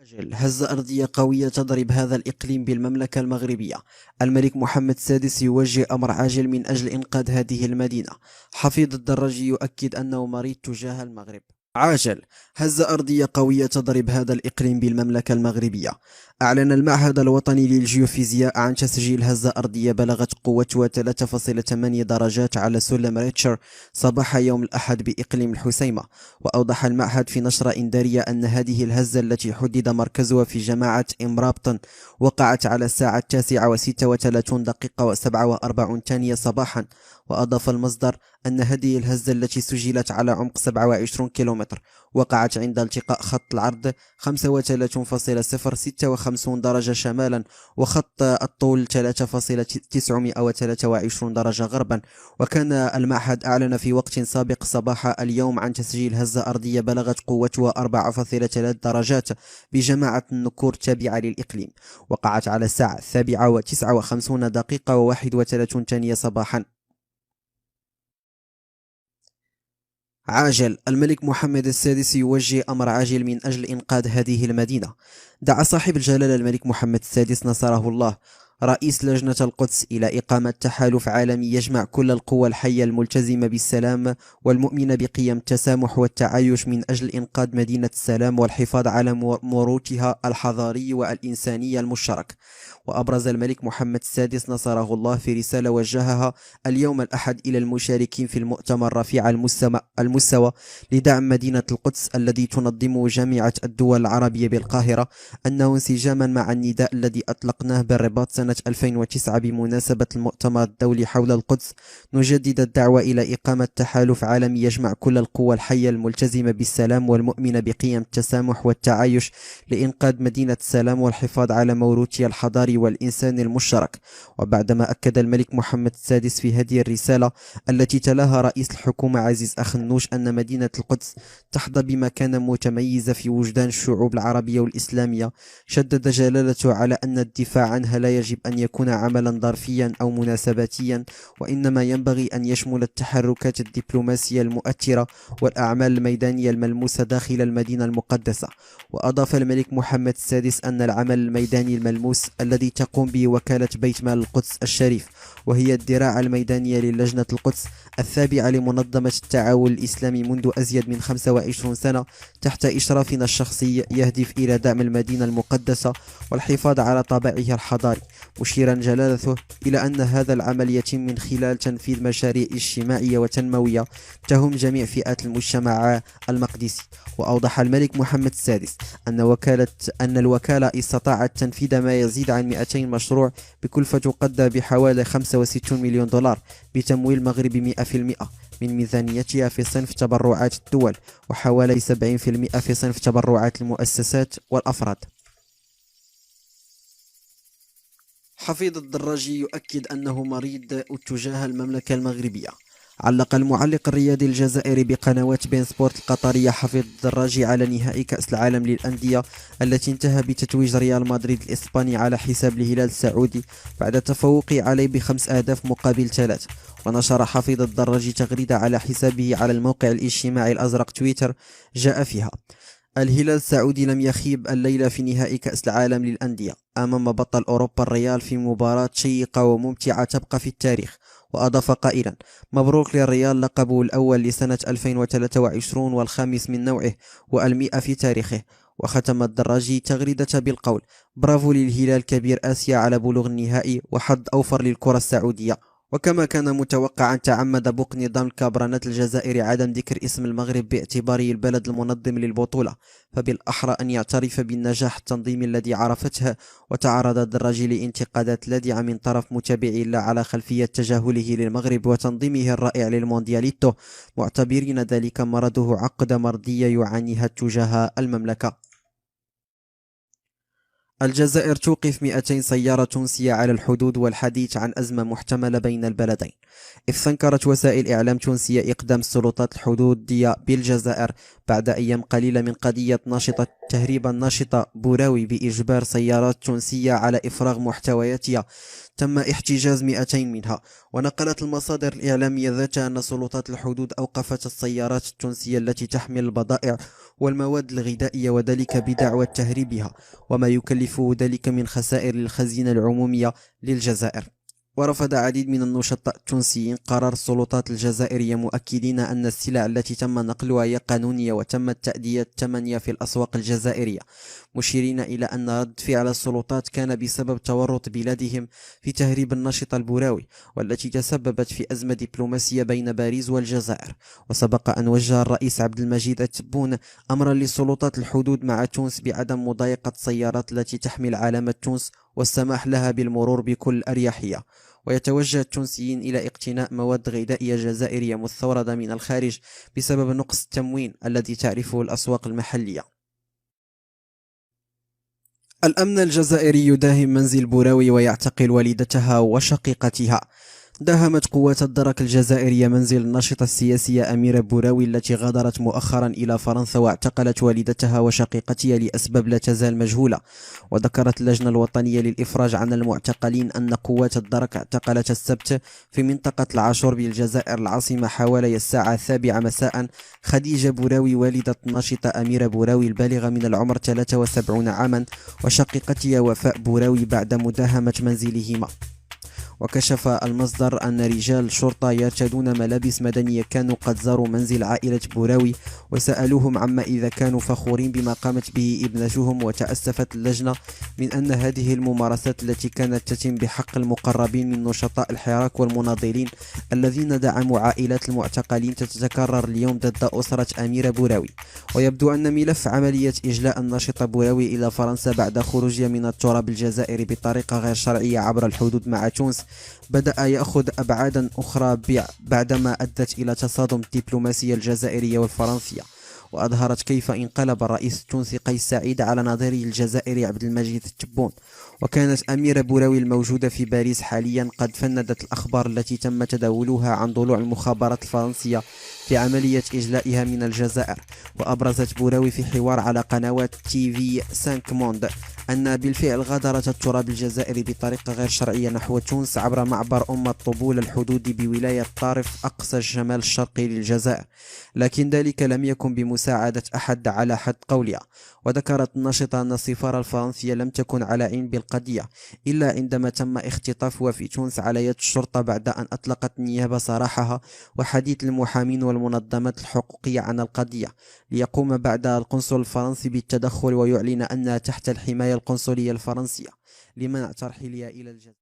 أجل هزة أرضية قوية تضرب هذا الإقليم بالمملكة المغربية. الملك محمد السادس يوجه أمر عاجل من أجل إنقاذ هذه المدينة. حفيظ الدراجي يؤكد أنه مريض تجاه المغرب. عاجل هزة أرضية قوية تضرب هذا الإقليم بالمملكة المغربية. أعلن المعهد الوطني للجيوفيزياء عن تسجيل هزة أرضية بلغت قوتها 3.8 درجات على سلم ريتشر صباح يوم الأحد بإقليم الحسيمة. وأوضح المعهد في نشرة إنذارية أن هذه الهزة التي حدد مركزها في جماعة إمرابطن وقعت على الساعة 9:36 و47 ثانية صباحا. وأضاف المصدر أن هذه الهزة التي سجلت على عمق 27 كيلومتر وقعت عند التقاء خط العرض 35.056 درجة شمالا وخط الطول 3.923 درجة غربا. وكان المعهد أعلن في وقت سابق صباح اليوم عن تسجيل هزة أرضية بلغت قوتها 4.3 درجات بجماعة النكور التابعة للإقليم، وقعت على الساعة 7:59 و31 ثانية صباحا. عاجل الملك محمد السادس يوجه أمر عاجل من أجل إنقاذ هذه المدينة. دعا صاحب الجلالة الملك محمد السادس نصره الله رئيس لجنة القدس إلى إقامة تحالف عالمي يجمع كل القوى الحية الملتزمة بالسلام والمؤمنة بقيم التسامح والتعايش من أجل إنقاذ مدينة السلام والحفاظ على موروثها الحضاري والإنساني المشترك. وأبرز الملك محمد السادس نصره الله في رسالة وجهها اليوم الأحد إلى المشاركين في المؤتمر رفيع المستوى لدعم مدينة القدس الذي تنظمه جامعة الدول العربية بالقاهرة أنه انسجاما مع النداء الذي أطلقناه بالرباط سنة 2009 بمناسبة المؤتمر الدولي حول القدس، نجدد الدعوة إلى إقامة تحالف عالمي يجمع كل القوى الحية الملتزمة بالسلام والمؤمنة بقيم التسامح والتعايش لإنقاذ مدينة السلام والحفاظ على موروثها الحضاري والإنساني المشترك. وبعدما أكد الملك محمد السادس في هذه الرسالة التي تلاها رئيس الحكومة عزيز أخنوش أن مدينة القدس تحظى بمكانة متميزة في وجدان الشعوب العربية والإسلامية، شدد جلالته على أن الدفاع عنها لا يجب أن يكون عملا ظرفيا أو مناسباتيا، وإنما ينبغي أن يشمل التحركات الدبلوماسية المؤثرة والأعمال الميدانية الملموسة داخل المدينة المقدسة. وأضاف الملك محمد السادس أن العمل الميداني الملموس الذي تقوم به وكالة بيت مال القدس الشريف، وهي الذراع الميدانية للجنة القدس التابعة لمنظمة التعاون الإسلامي منذ أزيد من 25 سنة تحت إشرافنا الشخصي، يهدف إلى دعم المدينة المقدسة والحفاظ على طابعها الحضاري، مشيرا جلالته إلى أن هذا العمل يتم من خلال تنفيذ مشاريع اجتماعية وتنموية تهم جميع فئات المجتمع المقدسي. وأوضح الملك محمد السادس أن الوكالة استطاعت تنفيذ ما يزيد عن 200 مشروع بكلفة تقدر بحوالي 65 مليون دولار بتمويل مغربي 100% من ميزانيتها في صنف تبرعات الدول، وحوالي 70% في صنف تبرعات المؤسسات والأفراد. حفيظ الدراجي يؤكد أنه مريض تجاه المملكة المغربية. علق المعلق الرياضي الجزائري بقنوات بين سبورت القطرية حفيظ الدراجي على نهائي كأس العالم للأندية التي انتهى بتتويج ريال مدريد الإسباني على حساب الهلال السعودي بعد تفوقه عليه ب5 أهداف مقابل 3. ونشر حفيظ الدراجي تغريدة على حسابه على الموقع الاجتماعي الأزرق تويتر جاء فيها: الهلال السعودي لم يخيب الليلة في نهائي كأس العالم للأندية أمام بطل أوروبا الريال في مباراة شيقة وممتعة تبقى في التاريخ. وأضاف قائلا: مبروك للريال لقبه الأول لسنة 2023 والخامس من نوعه والمئة في تاريخه. وختم الدراجي تغريدة بالقول: برافو للهلال كبير آسيا على بلوغ النهائي وحظ أوفر للكرة السعودية. وكما كان متوقعا تعمد بوق نظام الكابرانات الجزائري عدم ذكر اسم المغرب باعتباره البلد المنظم للبطولة، فبالأحرى أن يعترف بالنجاح التنظيمي الذي عرفته. وتعرض الدراجي لانتقادات لاذعة من طرف متابعي له على خلفية تجاهله للمغرب وتنظيمه الرائع للموندياليتو، معتبرين ذلك مرضه عقدة مرضية يعانيها تجاه المملكة. الجزائر توقف 200 سيارة تونسية على الحدود والحديث عن أزمة محتملة بين البلدين. استنكرت وسائل إعلام تونسية إقدام السلطات الحدودية بالجزائر بعد أيام قليلة من قضية ناشطة تهريب الناشطة بوراوي بإجبار سيارات تونسية على إفراغ محتوياتها. تم احتجاز 200 منها. ونقلت المصادر الإعلامية ذاتها أن سلطات الحدود أوقفت السيارات التونسية التي تحمل البضائع والمواد الغذائية، وذلك بدعوى تهريبها، وما يكلفه ذلك من خسائر للخزينة العمومية للجزائر. ورفض عديد من النشطاء التونسيين قرار السلطات الجزائرية، مؤكدين أن السلع التي تم نقلها هي قانونية وتم تأدية ثمنها في الأسواق الجزائرية، مشيرين إلى أن رد فعل السلطات كان بسبب تورط بلادهم في تهريب الناشطة البوراوي، والتي تسببت في أزمة دبلوماسية بين باريس والجزائر. وسبق أن وجه الرئيس عبد المجيد التبون أمرا لسلطات الحدود مع تونس بعدم مضايقة السيارات التي تحمل علامة تونس والسماح لها بالمرور بكل أريحية. ويتوجه التونسيين إلى اقتناء مواد غذائية جزائرية مستوردة من الخارج بسبب نقص التموين الذي تعرفه الأسواق المحلية. الأمن الجزائري يداهم منزل بوراوي ويعتقل والدتها وشقيقتها. داهمت قوات الدرك الجزائرية منزل الناشطة السياسية أميرة بوراوي التي غادرت مؤخرا إلى فرنسا، واعتقلت والدتها وشقيقتها لأسباب لا تزال مجهولة. وذكرت اللجنة الوطنية للإفراج عن المعتقلين أن قوات الدرك اعتقلت السبت في منطقة العاشور بالجزائر العاصمة حوالي الساعة 7 مساء خديجة بوراوي والدة الناشطة أميرة بوراوي البالغة من العمر 73 عاما، وشقيقتها وفاء بوراوي بعد مداهمة منزلهما. وكشف المصدر أن رجال شرطة يرتدون ملابس مدنية كانوا قد زاروا منزل عائلة بوراوي وسألوهم عما إذا كانوا فخورين بما قامت به ابنتهم. وتأسفت اللجنة من أن هذه الممارسات التي كانت تتم بحق المقربين من نشطاء الحراك والمناضلين الذين دعموا عائلات المعتقلين تتكرر اليوم ضد أسرة أميرة بوراوي. ويبدو أن ملف عملية إجلاء الناشطة بوراوي إلى فرنسا بعد خروجها من التراب الجزائري بطريقة غير شرعية عبر الحدود مع تونس بدأ يأخذ أبعادا أخرى بعدما أدت إلى تصادم الدبلوماسية الجزائرية والفرنسية، وأظهرت كيف انقلب الرئيس التونسي قيس سعيد على نظيره الجزائري عبد المجيد التبون. وكانت أميرة بوراوي الموجودة في باريس حاليا قد فندت الأخبار التي تم تداولها عن ضلوع المخابرات الفرنسية في عملية إجلائها من الجزائر. وأبرزت بوراوي في حوار على قنوات تي في 5 موند أن بالفعل غادرت التراب الجزائري بطريقة غير شرعية نحو تونس عبر معبر الطبول الحدودي بولاية طارف أقصى الشمال الشرقي للجزائر، لكن ذلك لم يكن بمساعدة أحد على حد قولها. وذكرت الناشطة أن السفارة الفرنسية لم تكن على علم بالقضية إلا عندما تم اختطافها في تونس على يد الشرطة بعد أن أطلقت النيابة سراحها وحديث المحامين والمنظمات الحقوقية عن القضية، ليقوم بعدها القنصل الفرنسي بالتدخل ويعلن أنها تحت الحماية القنصلية الفرنسية لمنع ترحيلها إلى الجزائر.